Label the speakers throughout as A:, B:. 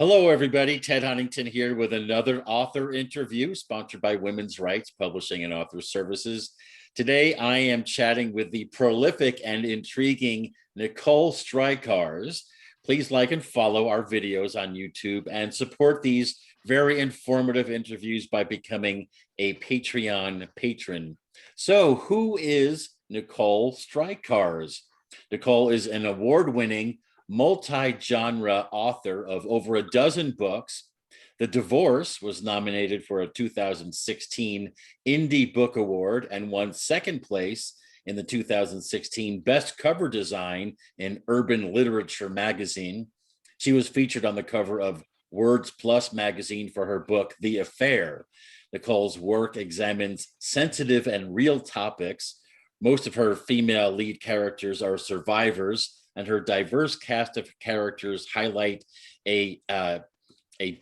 A: Hello, everybody. Ted Huntington here with another author interview sponsored by Women's Rights Publishing and Author Services. Today, I am chatting with the prolific and intriguing Nicole Strycharz. Please like and follow our videos on YouTube and support these very informative interviews by becoming a Patreon patron. So, who is Nicole Strycharz? Nicole is an award-winning multi-genre author of over a dozen books. The Divorce was nominated for a 2016 Indie Book Award and won second place in the 2016 Best Cover Design in Urban Literature magazine. She was featured on the cover of Words Plus magazine for her book, The Affair. Nicole's work examines sensitive and real topics. Most of her female lead characters are survivors, and her diverse cast of characters highlight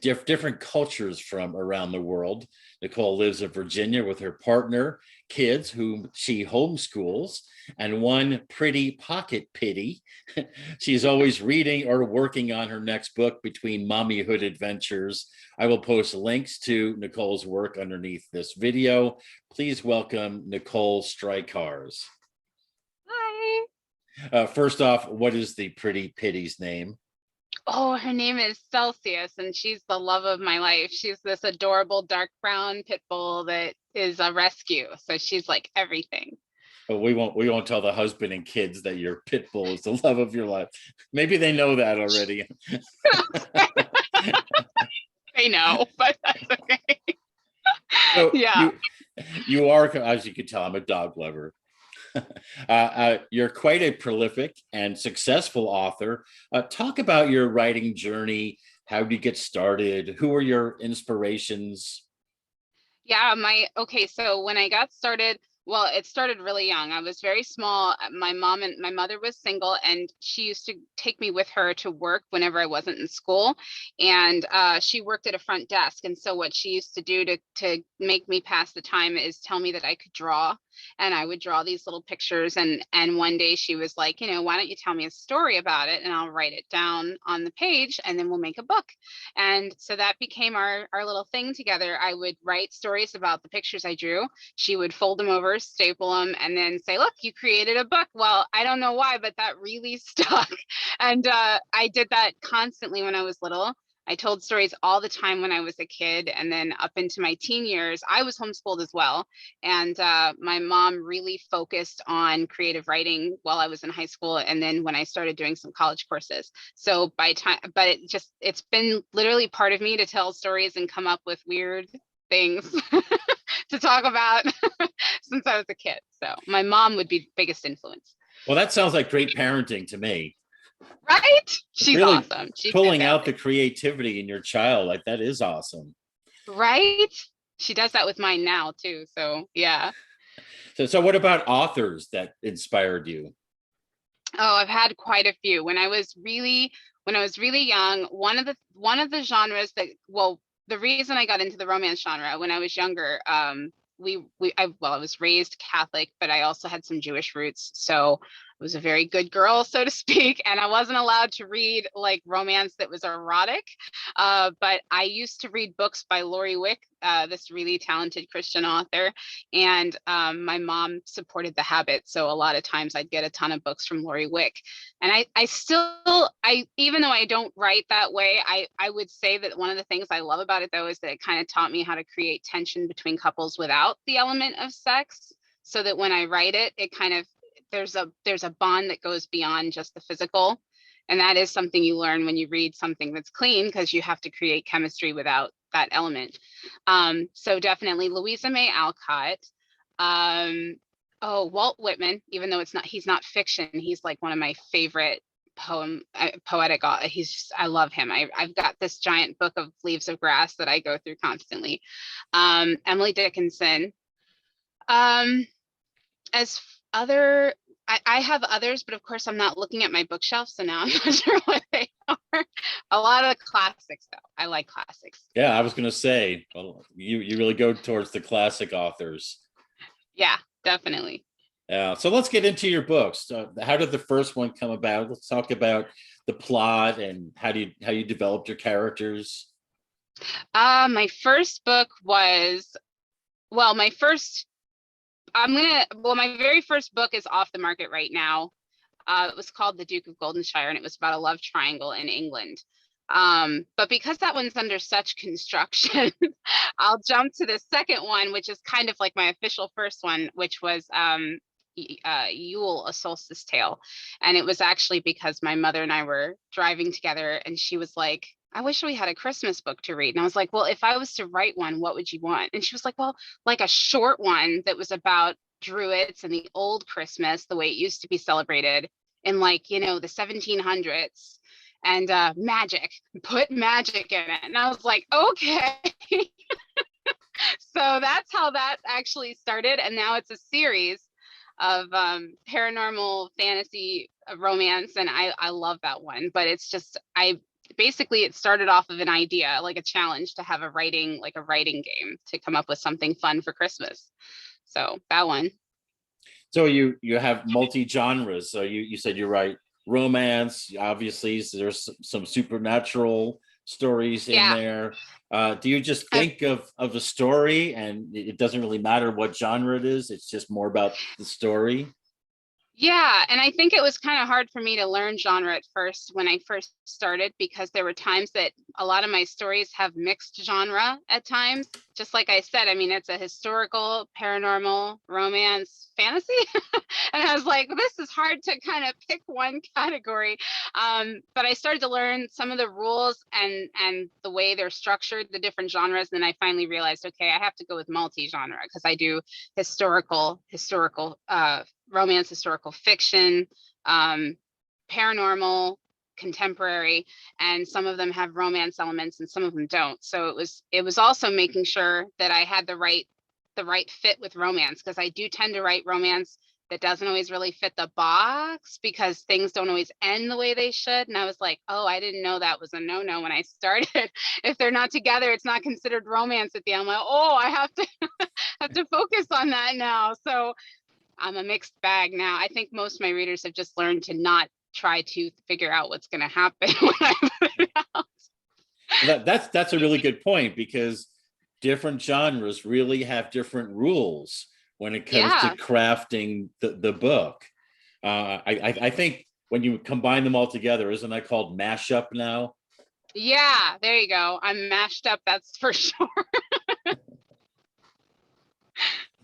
A: different cultures from around the world. Nicole lives in Virginia with her partner, kids whom she homeschools, and one pretty Pocket-Pittie. She's always reading or working on her next book between mommyhood adventures. I will post links to Nicole's work underneath this video. Please welcome Nicole Strycharz.
B: Hi.
A: First off, what is the pretty Pittie's name?
B: Oh, her name is Celsius, and she's the love of my life. She's this adorable dark brown pit bull that is a rescue. So she's like everything.
A: But we won't tell the husband and kids that your pit bull is the love of your life. Maybe they know that already.
B: I know, but that's okay.
A: So
B: Yeah.
A: you are, as you can tell, I'm a dog lover. You're quite a prolific and successful author. Talk about your writing journey. How did you get started? Who were your inspirations?
B: Yeah, so when I got started, well, it started really young. I was very small. My mother was single, and she used to take me with her to work whenever I wasn't in school. And she worked at a front desk. And so what she used to do to make me pass the time is tell me that I could draw. And I would draw these little pictures. And one day she was like, why don't you tell me a story about it, and I'll write it down on the page, and then we'll make a book. And so that became our little thing together. I would write stories about the pictures I drew. She would fold them over, staple them, and then say, look, you created a book. Well, I don't know why, but that really stuck. And I did that constantly when I was little. I told stories all the time when I was a kid, and then up into my teen years, I was homeschooled as well. And my mom really focused on creative writing while I was in high school, and then when I started doing some college courses. So but it's been literally part of me to tell stories and come up with weird things to talk about since I was a kid. So my mom would be the biggest influence.
A: Well, that sounds like great parenting to me.
B: Right? She's
A: Really
B: awesome. She's
A: pulling out the
B: fantastic.
A: creativity in your child, like that is awesome.
B: Right? She does that with mine now too. So yeah.
A: So what about authors that inspired you?
B: Oh, I've had quite a few. When I was really young, one of the genres that, well, the reason I got into the romance genre when I was younger, I was raised Catholic, but I also had some Jewish roots. So I was a very good girl, so to speak, and I wasn't allowed to read like romance that was erotic. But I used to read books by Lori Wick, this really talented Christian author, and my mom supported the habit. So a lot of times I'd get a ton of books from Lori Wick. And even though I don't write that way, I would say that one of the things I love about it, though, is that it kind of taught me how to create tension between couples without the element of sex, so that when I write it, it kind of, there's a bond that goes beyond just the physical. And that is something you learn when you read something that's clean, because you have to create chemistry without that element. So definitely Louisa May Alcott. Walt Whitman, even though he's not fiction, he's like one of my favorite poetic. I love him. I've got this giant book of Leaves of Grass that I go through constantly. Emily Dickinson. As other I have others, but of course I'm not looking at my bookshelf, so now I'm not sure what they are. A lot of classics, though. I like classics.
A: Yeah, I was going to say, well, you really go towards the classic authors.
B: Yeah, definitely.
A: Yeah. So let's get into your books. How did the first one come about? Let's talk about the plot and how you developed your characters?
B: My first book was, well, my first, my very first book is off the market right now. It was called The Duke of Goldenshire, and it was about a love triangle in England. But because that one's under such construction, I'll jump to the second one, which is kind of like my official first one, which was Yule, A Solstice Tale. And it was actually because my mother and I were driving together, and she was like, I wish we had a Christmas book to read. And I was like, well, if I was to write one, what would you want? And she was like, well, like a short one that was about Druids and the old Christmas, the way it used to be celebrated in, like, you know, the 1700s, and magic, put magic in it. And I was like, okay. So that's how that actually started. And now it's a series of paranormal fantasy romance. And I love that one. But it's just, basically it started off of an idea, like a challenge to have a writing game to come up with something fun for Christmas. So that one.
A: So you have multi-genres. So you said you write romance, obviously there's some supernatural stories in
B: Yeah.
A: there. Do you just think of a story and it doesn't really matter what genre it is, it's just more about the story?
B: Yeah, and I think it was kind of hard for me to learn genre at first when I first started, because there were times that a lot of my stories have mixed genre at times. Just like I said, I mean, it's a historical, paranormal, romance, fantasy. And I was like, this is hard to kind of pick one category. But I started to learn some of the rules and the way they're structured, the different genres. And then I finally realized, okay, I have to go with multi-genre, because I do historical, romance, historical fiction, paranormal, contemporary, and some of them have romance elements and some of them don't. So it was also making sure that I had the right fit with romance, because I do tend to write romance that doesn't always really fit the box, because things don't always end the way they should. And I was like, oh, I didn't know that was a no-no when I started. If they're not together, it's not considered romance at the end. I'm like, oh, I have to have to focus on that now. So I'm a mixed bag now. I think most of my readers have just learned to not try to figure out what's going to happen when I put it out.
A: That's a really good point, because different genres really have different rules when it comes to
B: Yeah.
A: crafting the book. I think when you combine them all together, isn't that called mashup now?
B: Yeah, there you go. I'm mashed up, that's for sure.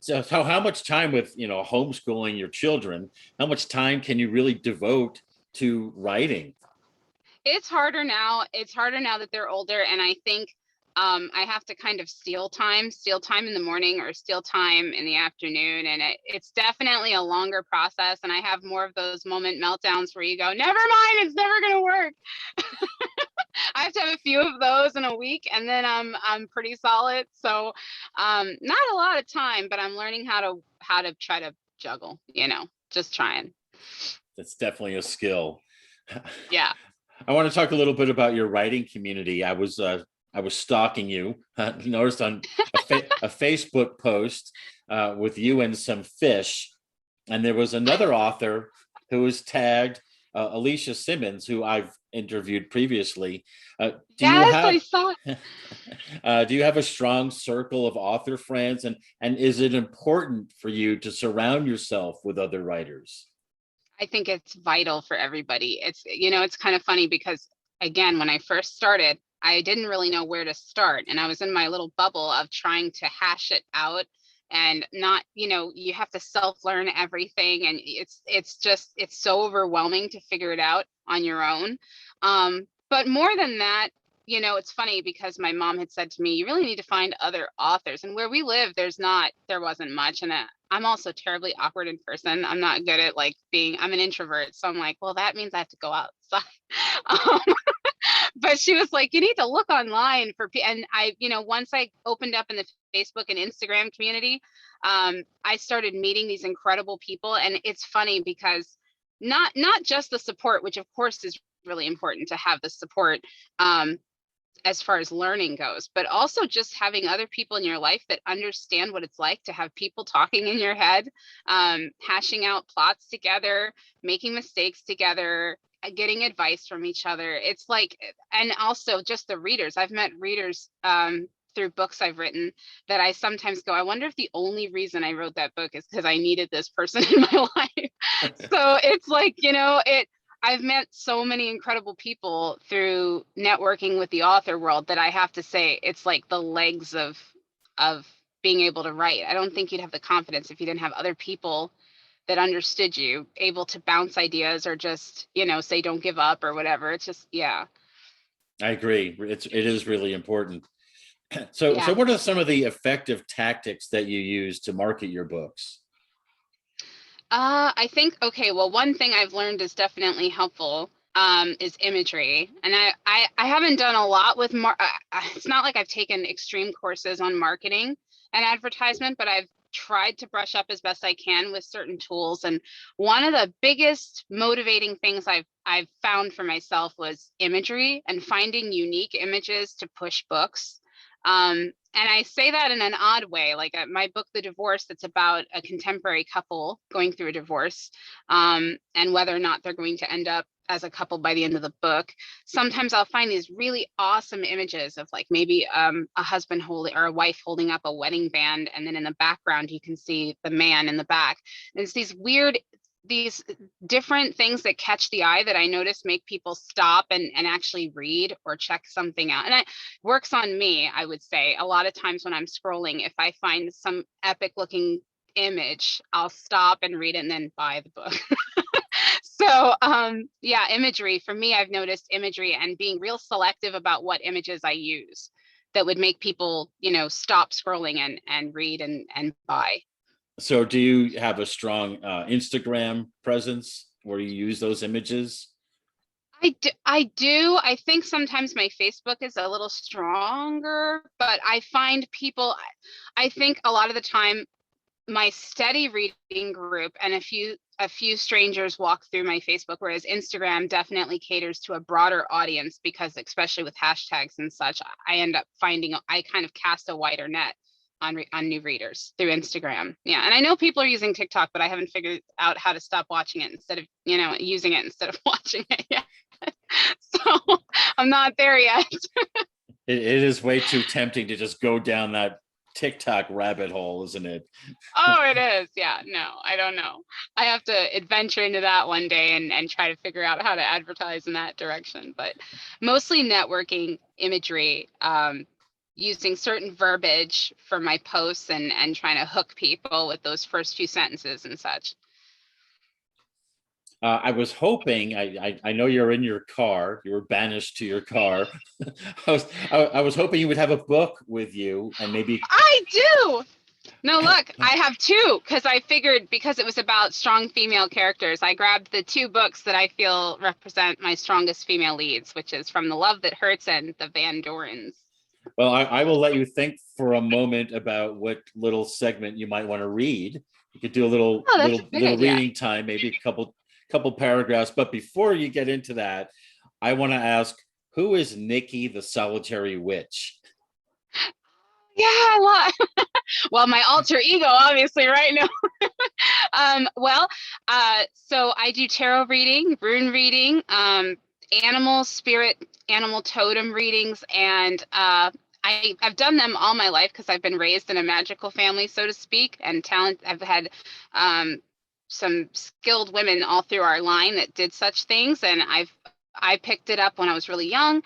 A: So how much time, with homeschooling your children, how much time can you really devote to writing?
B: It's harder now. It's harder now that they're older. And I think I have to kind of steal time in the morning or steal time in the afternoon. And it's definitely a longer process. And I have more of those moment meltdowns where you go, never mind, it's never going to work. I have to have a few of those in a week, and then I'm pretty solid. So not a lot of time, but I'm learning how to try to juggle, just trying.
A: That's definitely a skill.
B: Yeah.
A: I want to talk a little bit about your writing community. I was stalking you. Noticed on a Facebook post with you and some fish, and there was another author who was tagged, Alicia Simmons, who I've interviewed previously. Do you
B: Yes, I
A: have
B: saw.
A: do you have a strong circle of author friends, and is it important for you to surround yourself with other writers?
B: I think it's vital for everybody. It's kind of funny because, again, when I first started, I didn't really know where to start. And I was in my little bubble of trying to hash it out, and not, you have to self-learn everything. And it's so overwhelming to figure it out on your own. But more than that, it's funny because my mom had said to me, you really need to find other authors. And where we live, there wasn't much. And I'm also terribly awkward in person. I'm not good at I'm an introvert. So I'm like, well, that means I have to go outside. Um, but she was like, you need to look online for, and once I opened up in the Facebook and Instagram community, I started meeting these incredible people. And it's funny because not just the support, which of course is really important to have the support, as far as learning goes, but also just having other people in your life that understand what it's like to have people talking in your head, hashing out plots together, making mistakes together, getting advice from each other. It's like, and also just the readers. I've met readers through books I've written that I sometimes go, I wonder if the only reason I wrote that book is because I needed this person in my life. So it's like, I've met so many incredible people through networking with the author world that I have to say it's like the legs of being able to write. I don't think you'd have the confidence if you didn't have other people that understood you, able to bounce ideas or just, say don't give up or whatever. It's just, yeah.
A: I agree. It is really important. So
B: Yeah.
A: what are some of the effective tactics that you use to market your books?
B: I think, okay, well, one thing I've learned is definitely helpful is imagery. And I haven't done a lot with, it's not like I've taken extreme courses on marketing and advertisement, but I've tried to brush up as best I can with certain tools. And one of the biggest motivating things I've found for myself was imagery and finding unique images to push books. And I say that in an odd way, like my book, The Divorce, that's about a contemporary couple going through a divorce, and whether or not they're going to end up as a couple by the end of the book. Sometimes I'll find these really awesome images of like maybe a husband holding or a wife holding up a wedding band, and then in the background you can see the man in the back. And it's these different things that catch the eye that I notice make people stop and actually read or check something out. And it works on me, I would say. A lot of times when I'm scrolling, if I find some epic looking image, I'll stop and read it and then buy the book. So yeah, imagery for me, I've noticed imagery and being real selective about what images I use that would make people, stop scrolling and read and buy.
A: So do you have a strong Instagram presence where you use those images?
B: I do. I think sometimes my Facebook is a little stronger, but I find people, I think a lot of the time my steady reading group and a few strangers walk through my Facebook, whereas Instagram definitely caters to a broader audience because especially with hashtags and such, I end up finding I kind of cast a wider net on new readers through Instagram. Yeah. And I know people are using TikTok, but I haven't figured out how to stop watching it instead of, using it instead of watching it yet. So I'm not there yet.
A: It is way too tempting to just go down that TikTok rabbit hole, isn't it?
B: Oh, it is. Yeah. No, I don't know. I have to adventure into that one day and try to figure out how to advertise in that direction. But mostly networking imagery, using certain verbiage for my posts and trying to hook people with those first few sentences and such.
A: I was hoping, I know you're in your car, you were banished to your car. I was hoping you would have a book with you and maybe.
B: I do. No, look, I have two because I figured because it was about strong female characters, I grabbed the two books that I feel represent my strongest female leads, which is From the Love That Hurts and The Van Dorens.
A: Well, I will let you think for a moment about what little segment you might want to read. You could do a little reading time, maybe a couple paragraphs. But before you get into that, I want to ask, who is Nikki the Solitary Witch?
B: Yeah, well, my alter ego, obviously, right now. So I do tarot reading, rune reading, animal spirit, animal totem readings, and I've done them all my life because I've been raised in a magical family, so to speak, and talent. I've had some skilled women all through our line that did such things, and I picked it up when I was really young.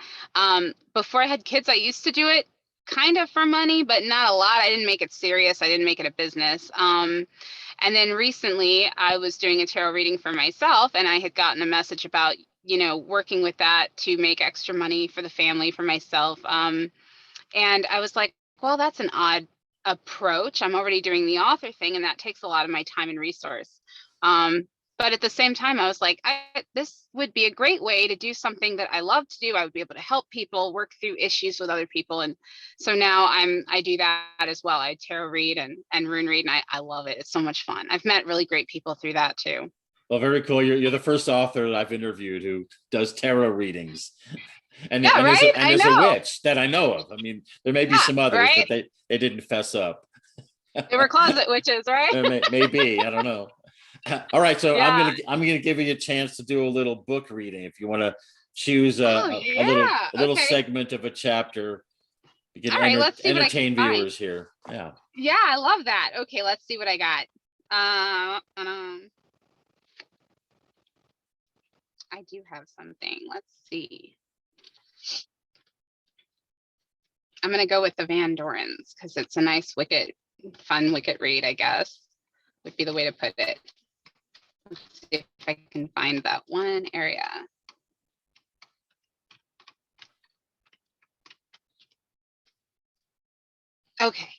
B: Before I had kids, I used to do it kind of for money, but not a lot. I didn't make it serious. I didn't make it a business. And then recently I was doing a tarot reading for myself, and I had gotten a message about, working with that to make extra money for the family, for myself. And I was like, well, that's an odd approach. I'm already doing the author thing, and that takes a lot of my time and resource. But at the same time, I was like, this would be a great way to do something that I love to do. I would be able to help people work through issues with other people. And so now I do that as well. I tarot read and rune read, and I love it. It's so much fun. I've met really great people through that too.
A: Well, very cool. You're the first author that I've interviewed who does tarot readings. And,
B: yeah,
A: and
B: right?
A: there's a witch that I know of. I mean, there may be some others,
B: right?
A: but they didn't fess up.
B: They were closet witches, right?
A: Maybe, I don't know. All right, so
B: Yeah.
A: I'm gonna give you a chance to do a little book reading. If you want to choose
B: Oh, yeah.
A: a little
B: Okay.
A: segment of a chapter, you can
B: All right. Let's see what I can
A: entertain
B: find.
A: viewers here. Yeah.
B: Yeah, I love that. Okay, let's see what I got. I do have something. Let's see. I'm gonna go with the Van Dorens because it's a nice wicked, fun wicked read, I guess, would be the way to put it. Let's see if I can find that one area. Okay.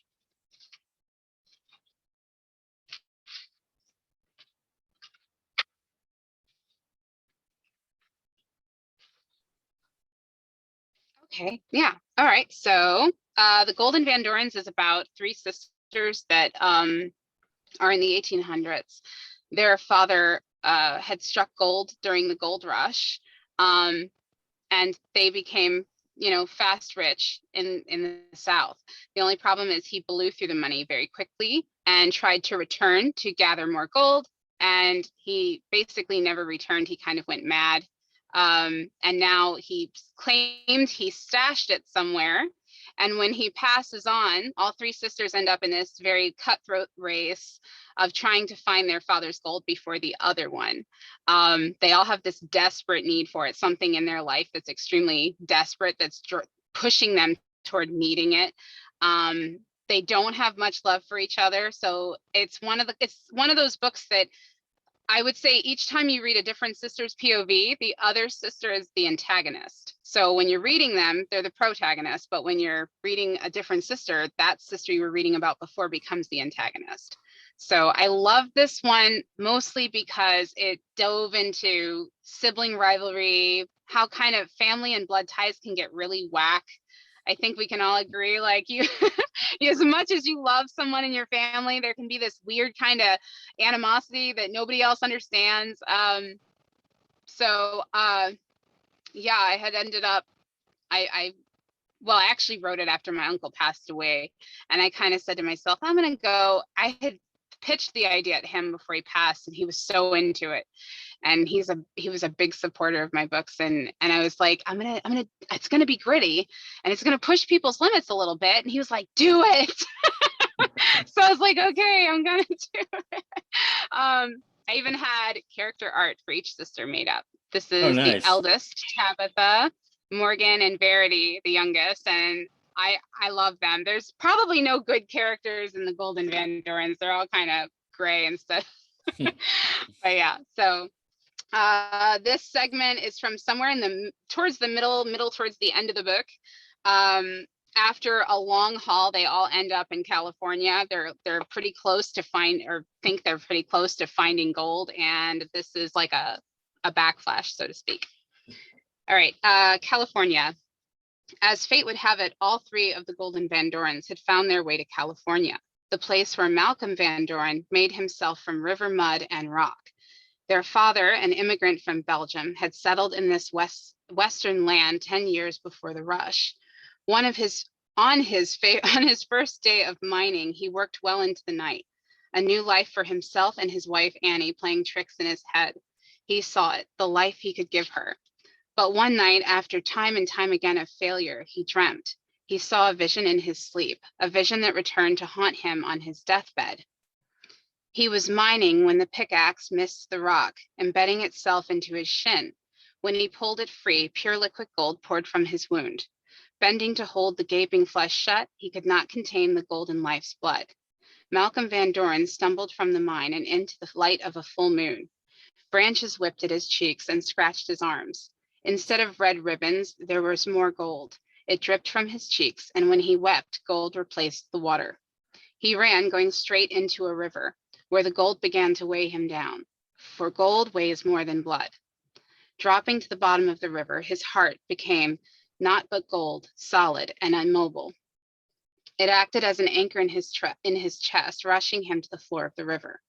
B: Okay. Yeah. All right. So the Golden Van Dorens is about three sisters that are in the 1800s. Their father had struck gold during the gold rush, and they became, fast rich in the South. The only problem is he blew through the money very quickly and tried to return to gather more gold, and he basically never returned. He kind of went mad. And now he claimed he stashed it somewhere. And when he passes on, all three sisters end up in this very cutthroat race of trying to find their father's gold before the other one. They all have this desperate need for it, something in their life that's extremely desperate, that's pushing them toward needing it. They don't have much love for each other. So it's one of those books that I would say each time you read a different sister's POV, the other sister is the antagonist. So when you're reading them, they're the protagonist. But when you're reading a different sister, that sister you were reading about before becomes the antagonist. So I love this one mostly because it dove into sibling rivalry, how kind of family and blood ties can get really whack. I think we can all agree, like you, as much as you love someone in your family, there can be this weird kind of animosity that nobody else understands. Yeah, I had ended up, well, I actually wrote it after my uncle passed away. And I kind of said to myself, I had pitched the idea at him before he passed, and he was so into it. And he was a big supporter of my books. And I was like, it's gonna be gritty and it's gonna push people's limits a little bit. And he was like, do it. So I was like, okay, I'm gonna do it. I even had character art for each sister made up. This
A: Oh,
B: is the
A: nice.
B: eldest, Tabitha, Morgan, and Verity, the youngest, and I love them. There's probably no good characters in the Golden Van Dorens. They're all kind of gray and stuff. But yeah, so this segment is from somewhere towards the middle towards the end of the book. After a long haul, they all end up in California. They're pretty close to they're pretty close to finding gold, and this is like a backflash, so to speak. All right, California. As fate would have it, all three of the Golden Van Dorens had found their way to California, the place where Malcolm Van Doren made himself from river mud and rock. Their father, an immigrant from Belgium, had settled in this western land 10 years before the rush. On his first day of mining, he worked well into the night. A new life for himself and his wife Annie, playing tricks in his head. He saw it, the life he could give her. But one night, after time and time again of failure, he dreamt. He saw a vision in his sleep, a vision that returned to haunt him on his deathbed. He was mining when the pickaxe missed the rock, embedding itself into his shin. When he pulled it free, pure liquid gold poured from his wound. Bending to hold the gaping flesh shut, he could not contain the golden life's blood. Malcolm Van Doren stumbled from the mine and into the light of a full moon. Branches whipped at his cheeks and scratched his arms. Instead of red ribbons, there was more gold. It dripped from his cheeks, and when he wept, gold replaced the water. He ran, going straight into a river, where the gold began to weigh him down, for gold weighs more than blood. Dropping to the bottom of the river, his heart became not but gold, solid and immobile. It acted as an anchor in his chest, rushing him to the floor of the river.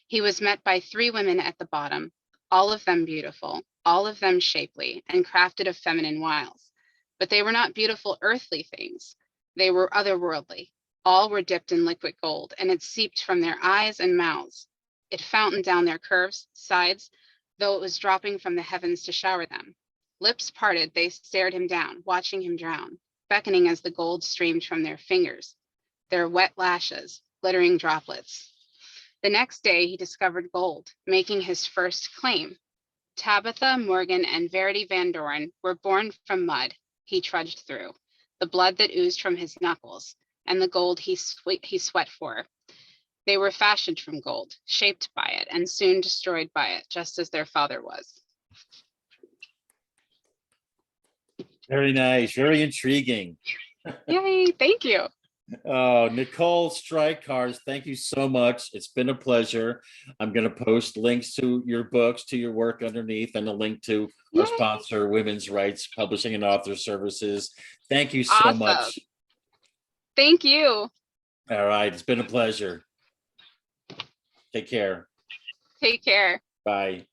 B: He was met by three women at the bottom, all of them beautiful, all of them shapely, and crafted of feminine wiles. But they were not beautiful earthly things. They were otherworldly. All were dipped in liquid gold, and it seeped from their eyes and mouths. It fountained down their curves, sides, though it was dropping from the heavens to shower them. Lips parted, they stared him down, watching him drown, beckoning as the gold streamed from their fingers, their wet lashes, glittering droplets. The next day he discovered gold, making his first claim. Tabitha, Morgan, and Verity Van Doren were born from mud he trudged through, the blood that oozed from his knuckles, and the gold he sweat for. They were fashioned from gold, shaped by it, and soon destroyed by it, just as their father was.
A: Very nice, very intriguing.
B: Yay, thank you.
A: Oh, Nicole Strycharz, thank you so much. It's been a pleasure. I'm going to post links to your books, to your work underneath, and a link to our
B: Yay.
A: sponsor, Women's Rights Publishing and Author Services. Thank you so
B: Awesome.
A: much.
B: Thank you.
A: All right, it's been a pleasure. Take care.
B: Take care.
A: Bye.